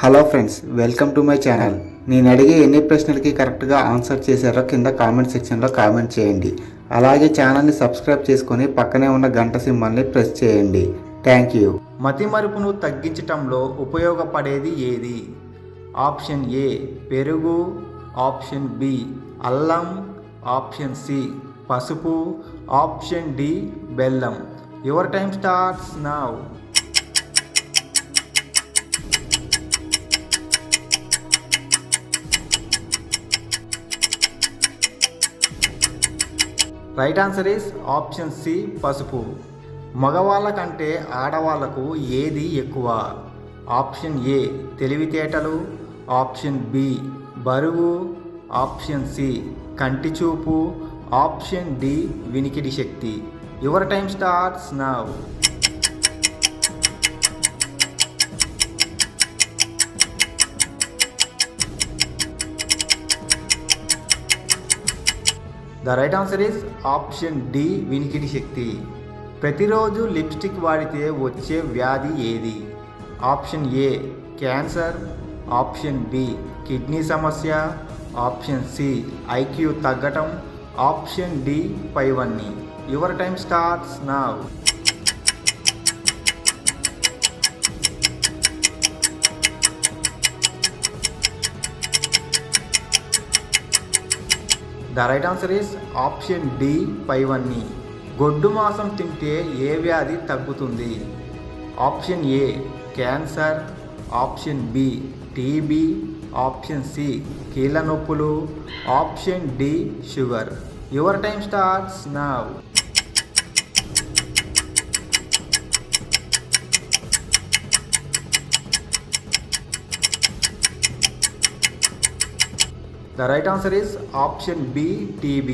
Hello friends, welcome to my channel. నేను అడిగే ఎన్ని ప్రశ్నలకి కరెక్ట్గా ఆన్సర్ చేశారో కింద కామెంట్ సెక్షన్లో కామెంట్ చేయండి. అలాగే ఛానల్ని సబ్స్క్రైబ్ చేసుకొని పక్కనే ఉన్న గంట సింబల్ని ప్రెస్ చేయండి. Thank you. మతిమరుపును తగ్గించటంలో ఉపయోగపడేది ఏది? ఆప్షన్ ఏ పెరుగు, ఆప్షన్ బి అల్లం, ఆప్షన్ సి పసుపు, ఆప్షన్ డి బెల్లం. Your time starts now. Right answer is option C పసుపు. మగవాళ్ళ కంటే ఆడవాళ్లకు ఏది ఎక్కువ? ఆప్షన్ ఏ తెలివితేటలు, ఆప్షన్ బి బరువు, ఆప్షన్ సి కంటి చూపు, ఆప్షన్ డి వినికిడి శక్తి. Your time starts now. The right answer is option D వినికిడి శక్తి. ప్రతిరోజు లిప్స్టిక్ వాడితే వచ్చే వ్యాధి ఏది? Option A cancer, option B kidney సమస్య, ఆప్షన్ సి ఐక్యూ తగ్గటం, ఆప్షన్ డి పైవన్నీ. Your time starts now. The right answer is option D పైవన్నీ. గొడ్డు మాంసం తింటే ఏ వ్యాధి తగ్గుతుంది? Option A cancer, option B TB, option C కీళ్ళ నొప్పులు, option D sugar. Your time starts now. The right answer is option B, TB.